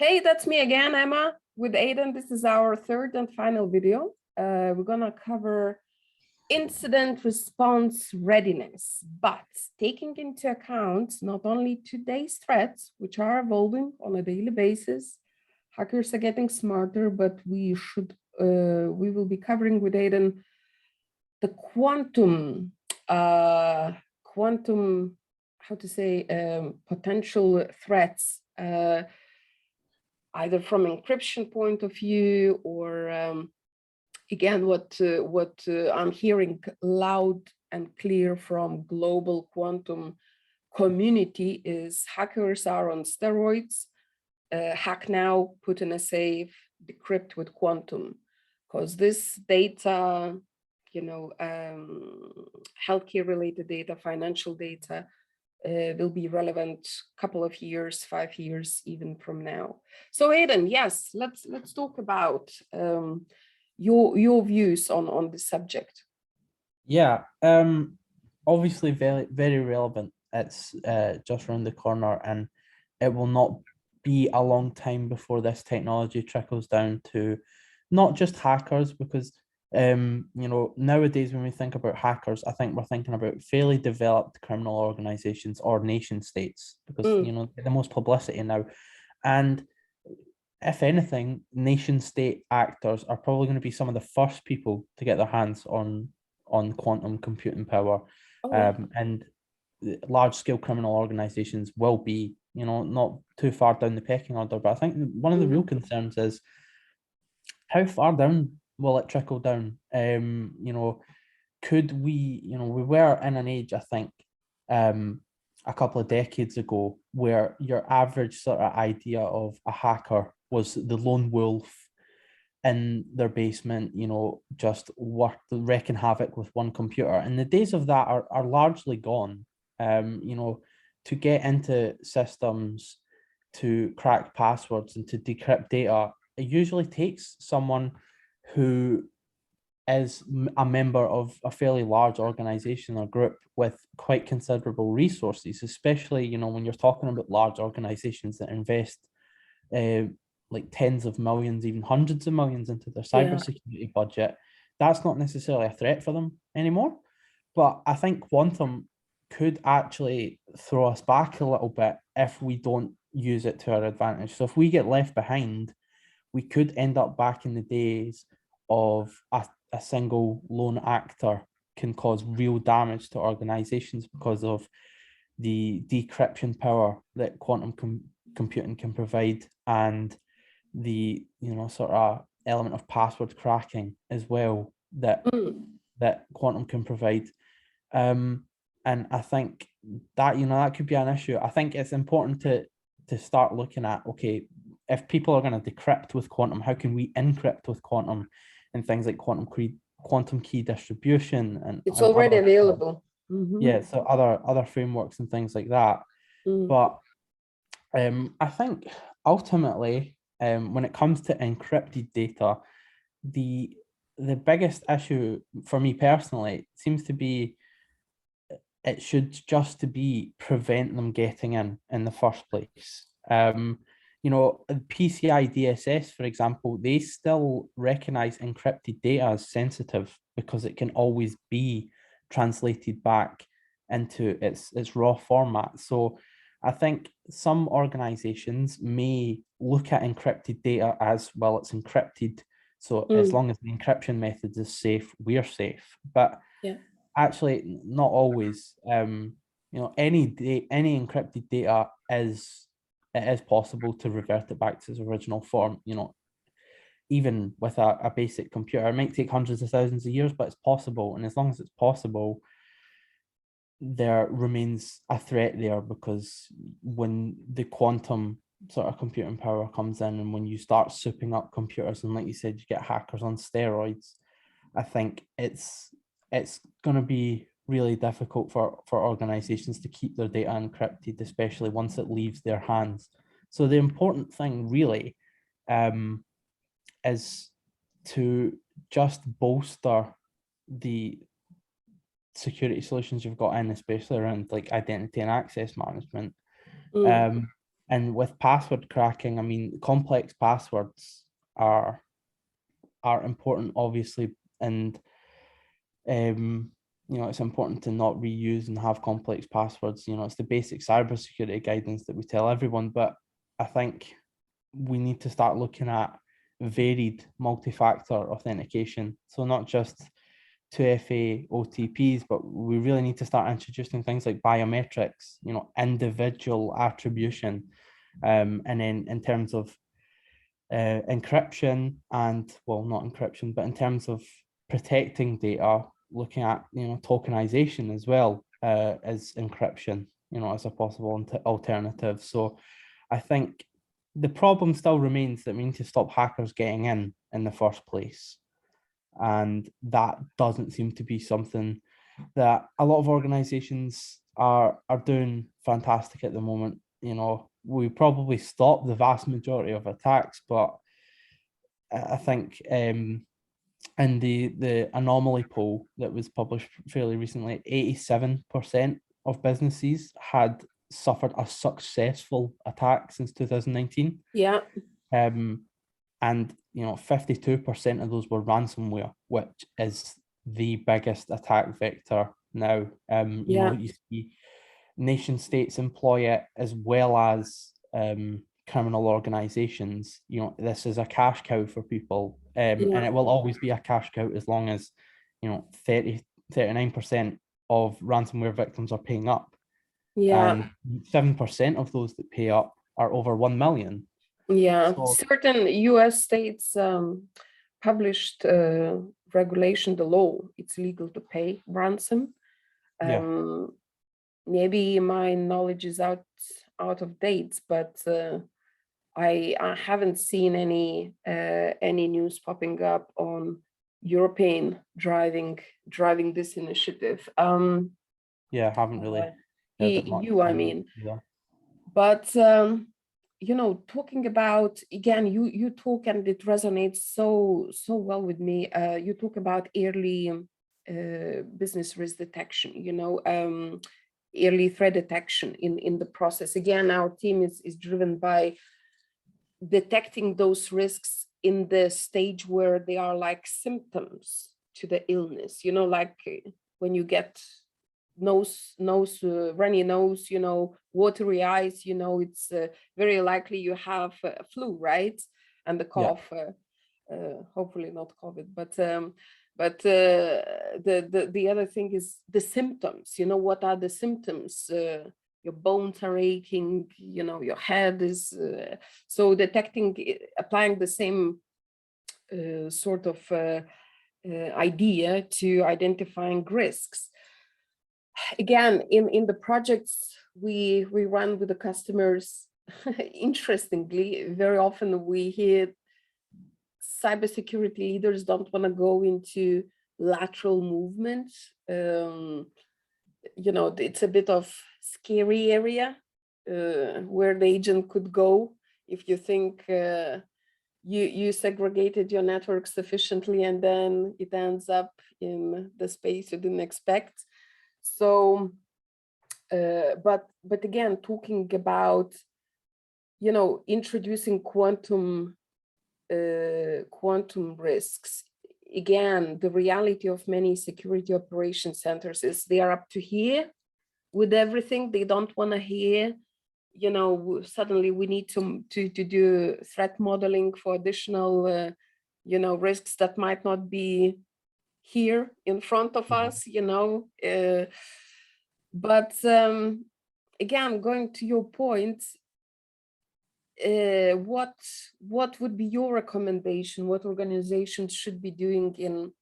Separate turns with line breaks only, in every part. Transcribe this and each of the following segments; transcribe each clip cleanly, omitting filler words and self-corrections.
Hey, that's me again, Emma, with Aidan. This is our third and final video. We're gonna cover incident response readiness, but taking into account not only today's threats, which are evolving on a daily basis, hackers are getting smarter, but we will be covering with Aidan the quantum, how to say, potential threats, either from encryption point of view or again, what I'm hearing loud and clear from global quantum community is hackers are on steroids. Hack now, put in a safe, decrypt with quantum, because this data, healthcare related data, financial data, will be relevant couple of years, 5 years even from now. So Aidan, yes, let's talk about your views on this subject.
Yeah, obviously very relevant. It's just around the corner, and it will not be a long time before this technology trickles down to not just hackers, because nowadays when we think about hackers, I think we're thinking about fairly developed criminal organizations or nation states, because the most publicity now. And if anything, nation state actors are probably going to be some of the first people to get their hands on quantum computing power. And large scale criminal organizations will be, not too far down the pecking order. But I think one of the real concerns is how far down will it trickle down? Could we, we were in an age, I think, a couple of decades ago, where your average sort of idea of a hacker was the lone wolf in their basement, just wreaking havoc with one computer. And the days of that are largely gone. To get into systems, to crack passwords and to decrypt data, it usually takes someone who is a member of a fairly large organization or group with quite considerable resources, especially, when you're talking about large organizations that invest like tens of millions, even hundreds of millions into their cybersecurity budget. That's not necessarily a threat for them anymore. But I think quantum could actually throw us back a little bit if we don't use it to our advantage. So if we get left behind, we could end up back in the days of a single lone actor can cause real damage to organizations because of the decryption power that quantum computing can provide, and the sort of element of password cracking as well that quantum can provide. And I think that that could be an issue. I think it's important to start looking at, okay, if people are going to decrypt with quantum, how can we encrypt with quantum, and things like quantum key distribution, and
it's already available.
Yeah, so other frameworks and things like that. But I think ultimately, when it comes to encrypted data, the biggest issue for me personally seems to be it should just to be prevent them getting in the first place. PCI DSS, for example, they still recognize encrypted data as sensitive because it can always be translated back into its raw format. So I think some organizations may look at encrypted data as, well, it's encrypted, so as long as the encryption method is safe, we're safe. But actually, not always. Any encrypted data is possible to revert it back to its original form. Even with a basic computer, it might take hundreds of thousands of years, but it's possible. And as long as it's possible, there remains a threat there, because when the quantum sort of computing power comes in, and when you start souping up computers, and like you said, you get hackers on steroids, I think it's going to be really difficult for organizations to keep their data encrypted, especially once it leaves their hands. So the important thing really is to just bolster the security solutions you've got in, especially around like identity and access management, And with password cracking, I mean, complex passwords are important, obviously, and you know, it's important to not reuse and have complex passwords. You know, it's the basic cybersecurity guidance that we tell everyone, but I think we need to start looking at varied multi-factor authentication. So not just 2FA OTPs, but we really need to start introducing things like biometrics, you know, individual attribution. And then in terms of encryption and, well, not encryption, but in terms of protecting data, looking at, you know, tokenization as well as encryption, you know, as a possible alternative. So I think the problem still remains that we need to stop hackers getting in the first place. And that doesn't seem to be something that a lot of organizations are doing fantastic at the moment. You know, we probably stop the vast majority of attacks, but I think in the anomaly poll that was published fairly recently, 87% of businesses had suffered a successful attack since 2019.
Yeah.
And you know, 52% of those were ransomware, which is the biggest attack vector now. You know, you see nation states employ it as well as criminal organizations. You know, this is a cash cow for people, and it will always be a cash cow as long as, you know, 39% of ransomware victims are paying up. And 7% of those that pay up are over 1 million.
Yeah, so certain US states published regulation, the law, it's legal to pay ransom. Maybe my knowledge is out of date, but I haven't seen any news popping up on European driving this initiative.
Yeah, I haven't really.
EU, I mean. Yeah. But you know, talking about, again, you talk, and it resonates so well with me. You talk about early business risk detection, you know, early threat detection in the process. Again, our team is driven by detecting those risks in the stage where they are like symptoms to the illness, you know, like when you get runny nose, you know, watery eyes, you know, it's very likely you have a flu, right? And the cough, hopefully not COVID, but the other thing is the symptoms. You know, what are the symptoms? Your bones are aching, you know, your head is so detecting, applying the same sort of idea to identifying risks. Again, in the projects we run with the customers, interestingly, very often we hear cybersecurity leaders don't want to go into lateral movement. You know, it's a bit of scary area where the agent could go if you think you segregated your network sufficiently, and then it ends up in the space you didn't expect. So, but again, talking about, you know, introducing quantum risks. Again, the reality of many security operation centers is they are up to here with everything. They don't want to hear, you know, suddenly we need to do threat modeling for additional, you know, risks that might not be here in front of us, you know. But again, going to your point, what would be your recommendation? What organizations should be doing in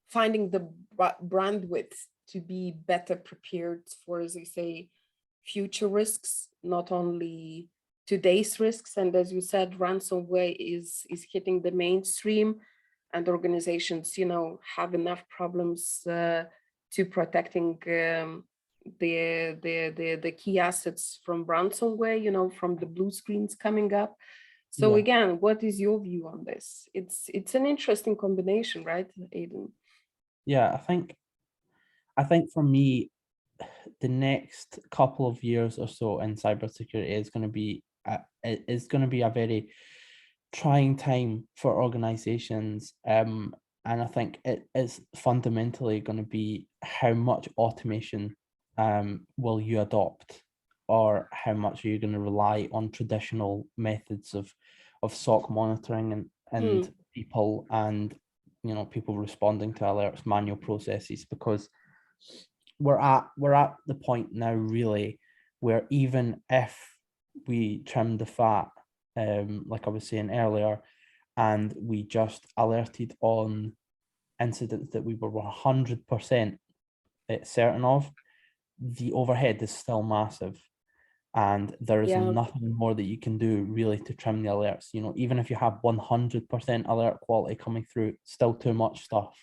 finding the bandwidth to be better prepared for, as I say, future risks, not only today's risks? And as you said, ransomware is hitting the mainstream, and organizations, you know, have enough problems to protecting the key assets from ransomware, you know, from the blue screens coming up. So again, what is your view on this? It's an interesting combination, right, Aidan?
Yeah, I think for me, the next couple of years or so in cybersecurity is going to be a very trying time for organizations. And I think it is fundamentally going to be how much automation will you adopt, or how much are you going to rely on traditional methods of SOC monitoring and people, and people responding to alerts, manual processes, because we're at the point now really where even if we trim the fat, like I was saying earlier, and we just alerted on incidents that we were 100% certain of, the overhead is still massive, and there is nothing more that you can do really to trim the alerts. Even if you have 100% alert quality coming through, still too much stuff.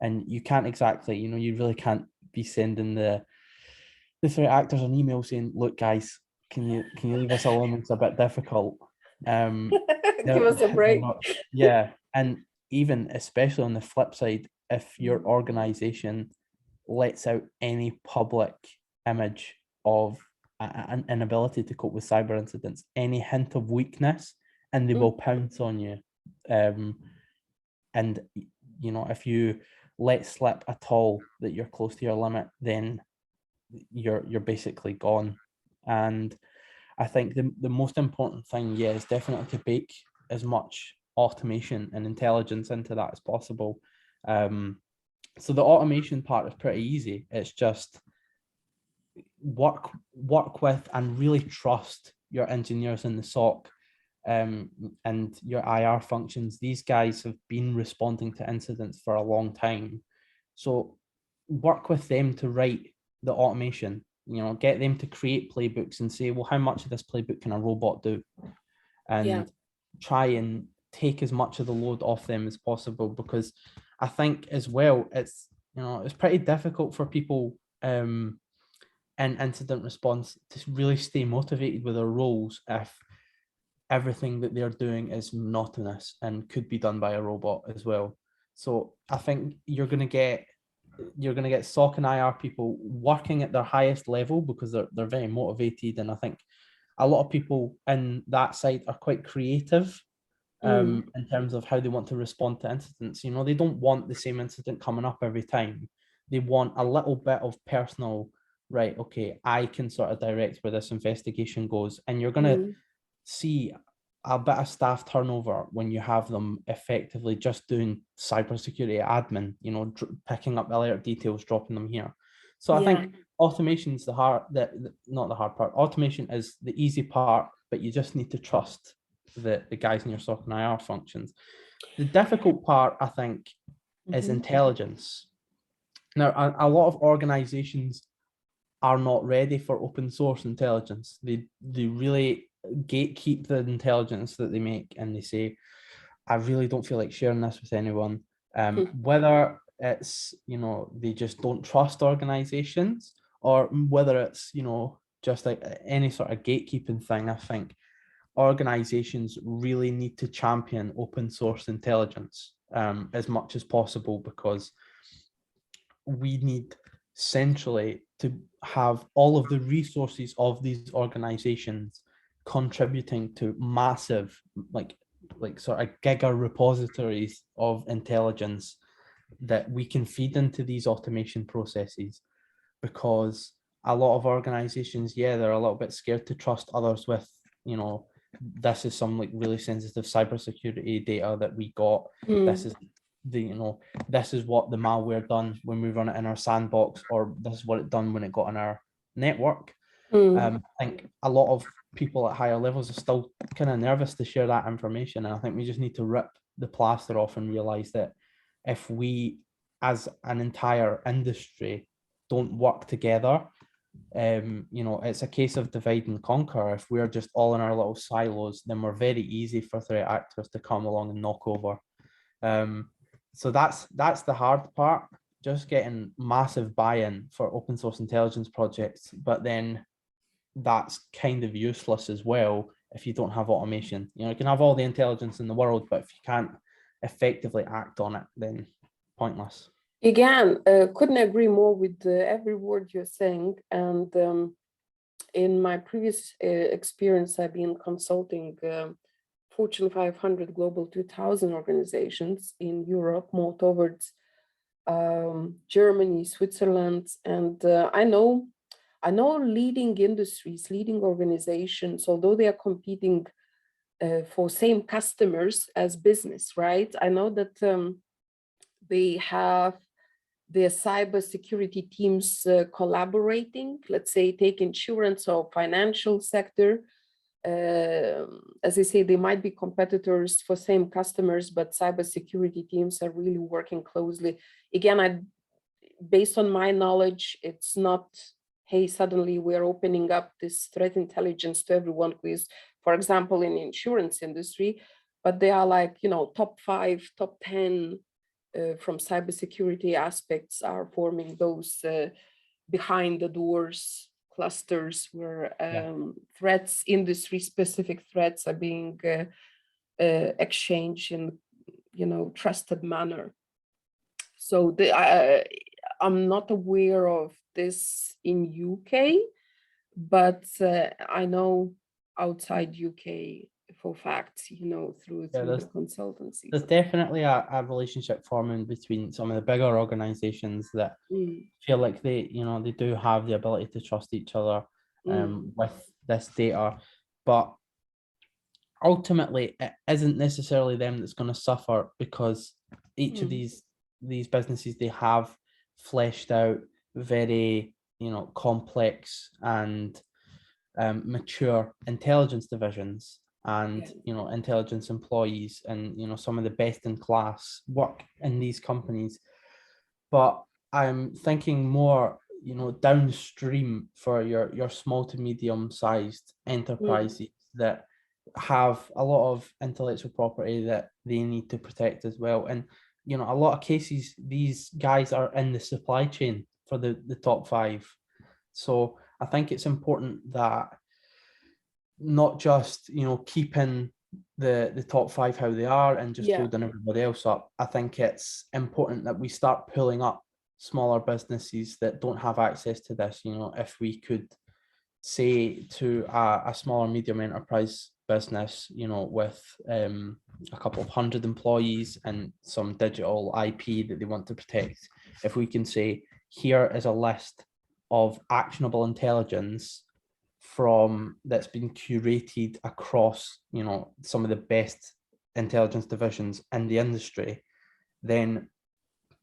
And you can't exactly, you really can't be sending the threat actors an email saying, look guys, can you leave us alone, it's a bit difficult.
Give us a break.
And even especially on the flip side, if your organization lets out any public image of an inability to cope with cyber incidents, any hint of weakness, and they will pounce on you. And if you let slip at all that you're close to your limit, then you're basically gone. And I think the most important thing, is definitely to bake as much automation and intelligence into that as possible. So the automation part is pretty easy. It's just work with and really trust your engineers in the SOC and your IR functions. These guys have been responding to incidents for a long time. So work with them to write the automation, get them to create playbooks and say, well, how much of this playbook can a robot do? And try and take as much of the load off them as possible, because I think as well, it's pretty difficult for people in incident response to really stay motivated with their roles if everything that they're doing is monotonous and could be done by a robot as well. So I think you're going to get SOC and IR people working at their highest level because they're very motivated, and I think a lot of people in that side are quite creative in terms of how they want to respond to incidents. They don't want the same incident coming up every time. They want a little bit of personal, right, okay, I can sort of direct where this investigation goes. And you're going to see a bit of staff turnover when you have them effectively just doing cybersecurity admin, picking up alert details, dropping them here. So I think automation's not the hard part. Automation is the easy part, but you just need to trust the guys in your SOC and IR functions. The difficult part, I think, is intelligence. Now, a lot of organizations are not ready for open source intelligence. They really gatekeep the intelligence that they make, and they say, I really don't feel like sharing this with anyone. Whether it's, they just don't trust organizations, or whether it's, just like any sort of gatekeeping thing, I think organizations really need to champion open source intelligence as much as possible, because we need centrally to have all of the resources of these organizations contributing to massive, like sort of giga repositories of intelligence that we can feed into these automation processes. Because a lot of organizations, they're a little bit scared to trust others with, this is some like really sensitive cybersecurity data that we got. This is this is what the malware done when we run it in our sandbox, or this is what it done when it got on our network. I think a lot of people at higher levels are still kind of nervous to share that information, and I think we just need to rip the plaster off and realize that if we as an entire industry don't work together, it's a case of divide and conquer. If we're just all in our little silos, then we're very easy for threat actors to come along and knock over. So that's the hard part, just getting massive buy-in for open source intelligence projects. But then that's kind of useless as well if you don't have automation. You can have all the intelligence in the world, but if you can't effectively act on it, then pointless.
Again, couldn't agree more with every word you're saying. And in my previous experience, I've been consulting Fortune 500, Global 2000 organizations in Europe, more towards Germany, Switzerland, and I know leading industries, leading organizations, although they are competing for same customers as business, right? I know that they have their cybersecurity teams collaborating, let's say take insurance or financial sector. As I say, they might be competitors for same customers, but cybersecurity teams are really working closely. Again, based on my knowledge, it's not, hey, suddenly we're opening up this threat intelligence to everyone who is, for example, in the insurance industry, but they are like, top 5, top 10 from cybersecurity aspects are forming those behind the doors clusters where threats, industry specific threats are being exchanged in, trusted manner. So I'm not aware of this in UK, but I know outside UK for facts, through the consultancies.
There's definitely a relationship forming between some of the bigger organizations that feel like they do have the ability to trust each other with this data, but ultimately it isn't necessarily them that's going to suffer, because each of these businesses, they have fleshed out very complex and mature intelligence divisions and intelligence employees, and some of the best in class work in these companies. But I'm thinking more downstream for your small to medium sized enterprises that have a lot of intellectual property that they need to protect as well. And a lot of cases, these guys are in the supply chain for the top 5. So I think it's important that not just keeping the top 5 how they are and just holding everybody else up. I think it's important that we start pulling up smaller businesses that don't have access to this. If we could say to a smaller medium enterprise business, with a couple of hundred employees and some digital IP that they want to protect, if we can say, here is a list of actionable intelligence that's been curated across some of the best intelligence divisions in the industry, then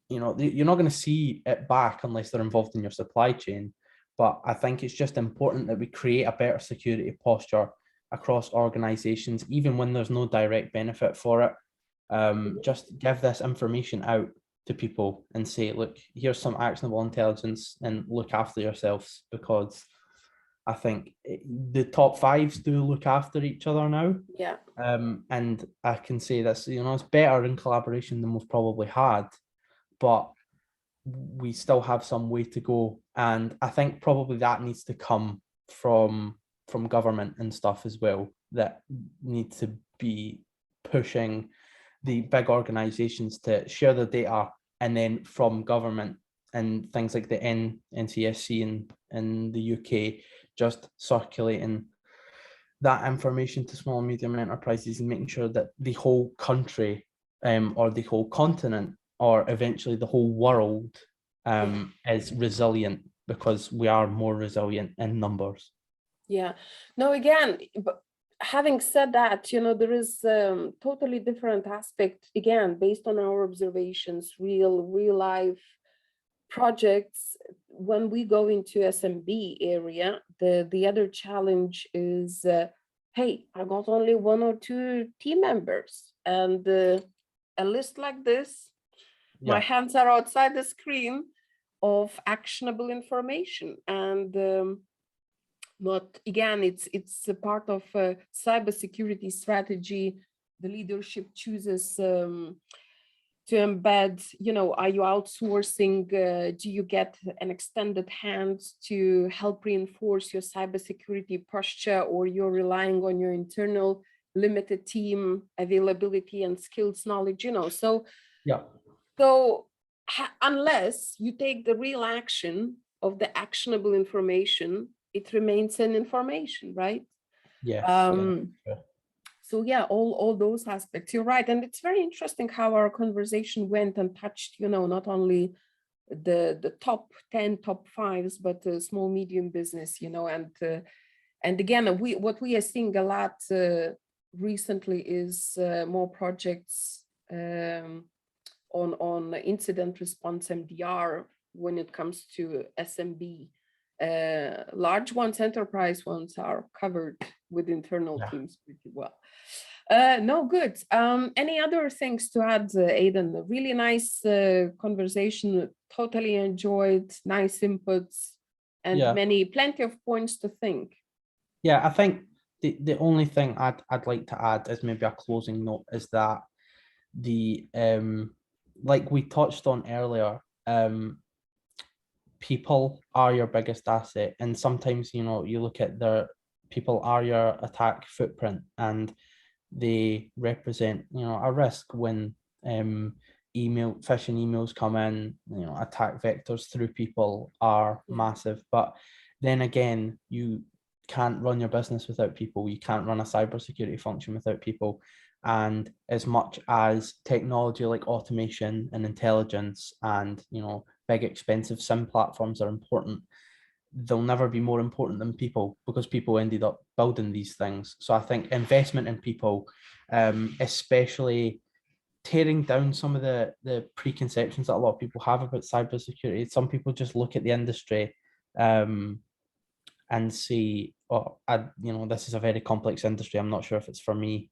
you're not going to see it back unless they're involved in your supply chain. But I think it's just important that we create a better security posture across organizations, even when there's no direct benefit for it. Just give this information out to people and say, look, here's some actionable intelligence and look after yourselves, because I think the top 5s do look after each other now.
Yeah.
And I can say this, it's better in collaboration than we've probably had, but we still have some way to go. And I think probably that needs to come from government and stuff as well, that need to be pushing the big organizations to share the data, and then from government and things like the NCSC in the UK, just circulating that information to small and medium enterprises and making sure that the whole country or the whole continent or eventually the whole world is resilient, because we are more resilient in numbers.
Yeah. No, again, but having said that, there is totally different aspect, again, based on our observations, real life projects. When we go into SMB area, the other challenge is, hey, I got only 1 or 2 team members, and a list like this, my hands are outside the screen of actionable information. And not, again, it's a part of a cybersecurity strategy. The leadership chooses to embed, are you outsourcing? Do you get an extended hand to help reinforce your cybersecurity posture, or you're relying on your internal limited team availability and skills knowledge, So unless you take the real action of the actionable information, it remains an information, right?
Yes. Yeah.
So yeah, all those aspects, you're right. And it's very interesting how our conversation went and touched, not only the top 10, top fives, but small, medium business, and again, what we are seeing a lot recently is more projects on incident response MDR when it comes to SMB. Large ones, enterprise ones are covered with internal teams pretty well. No, good. Any other things to add, Aidan? A really nice conversation, totally enjoyed, nice inputs, and plenty of points to think.
Yeah, I think the only thing I'd like to add as maybe a closing note is that the like we touched on earlier, people are your biggest asset, and sometimes you look at people are your attack footprint, and they represent a risk when phishing emails come in. Attack vectors through people are massive, but then again, you can't run your business without people. You can't run a cybersecurity function without people. And as much as technology like automation and intelligence and big expensive SIM platforms are important, they'll never be more important than people, because people ended up building these things. So I think investment in people, especially tearing down some of the preconceptions that a lot of people have about cybersecurity. Some people just look at the industry and see, oh, this is a very complex industry. I'm not sure if it's for me.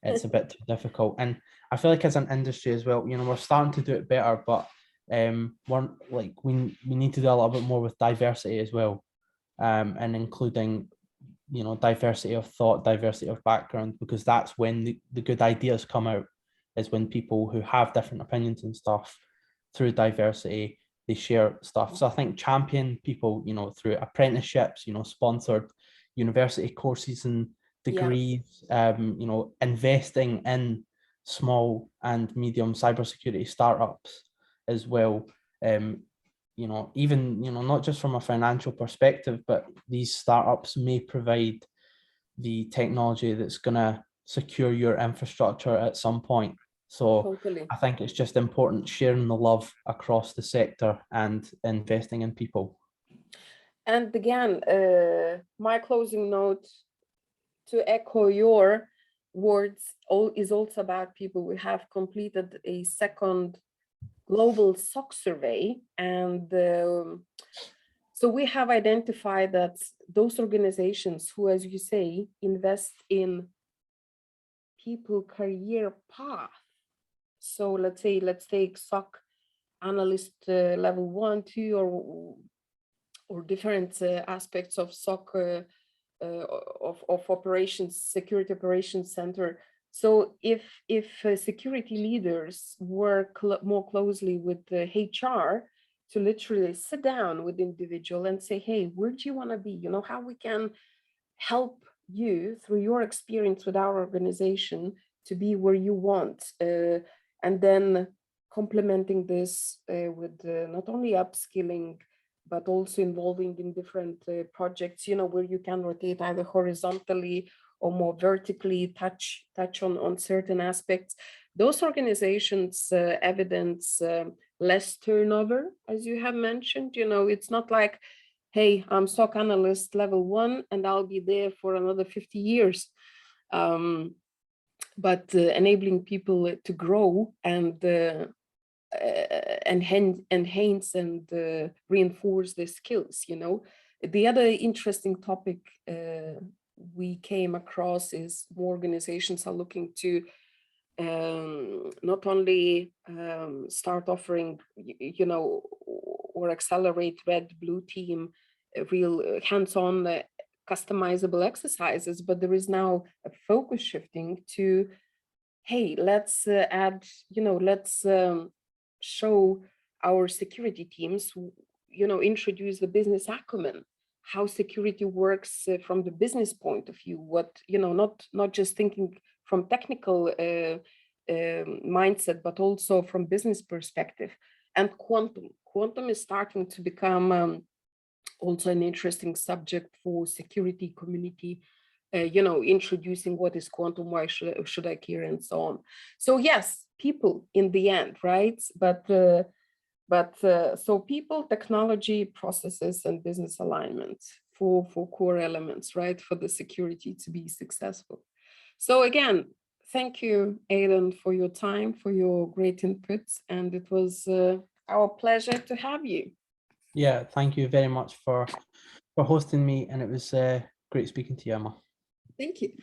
It's a bit too difficult. And I feel like as an industry as well, we're starting to do it better, but we're like we need to do a little bit more with diversity as well, and including diversity of thought, diversity of background, because that's when the good ideas come out, is when people who have different opinions and stuff, through diversity, they share stuff. So I think champion people through apprenticeships, sponsored university courses and degrees, investing in small and medium cybersecurity startups as well. Even not just from a financial perspective, but these startups may provide the technology that's going to secure your infrastructure at some point. So
totally.
I think it's just important sharing the love across the sector and investing in people.
And again, my closing note, to echo your words, is also about people. We have completed a second global SOC survey, and so we have identified that those organizations who, as you say, invest in people career path. So let's take SOC analyst level 1, 2, or different aspects of SOC of operations, security operations center. So if security leaders work more closely with the HR to literally sit down with the individual and say, hey, where do you want to be? How we can help you through your experience with our organization to be where you want, and then complementing this with not only upskilling, but also involving in different projects, where you can rotate either horizontally or more vertically, touch on certain aspects. Those organizations evidence less turnover, as you have mentioned. It's not like, hey, I'm SOC analyst level 1 and I'll be there for another 50 years. But enabling people to grow and enhance and reinforce their skills. The other interesting topic we came across is more organizations are looking to not only start offering, or accelerate red, blue team, real hands-on customizable exercises, but there is now a focus shifting to, hey, let's add, let's show our security teams, introduce the business acumen, how security works from the business point of view, what, not just thinking from technical mindset, but also from business perspective. and quantum. Quantum is starting to become also an interesting subject for security community, introducing what is quantum, why should I care, and so on. So yes, people in the end, right? But so people, technology, processes, and business alignment for core elements, right? For the security to be successful. So again, thank you, Aidan, for your time, for your great inputs, and it was our pleasure to have you.
Yeah, thank you very much for hosting me, and it was great speaking to you, Emma.
Thank you.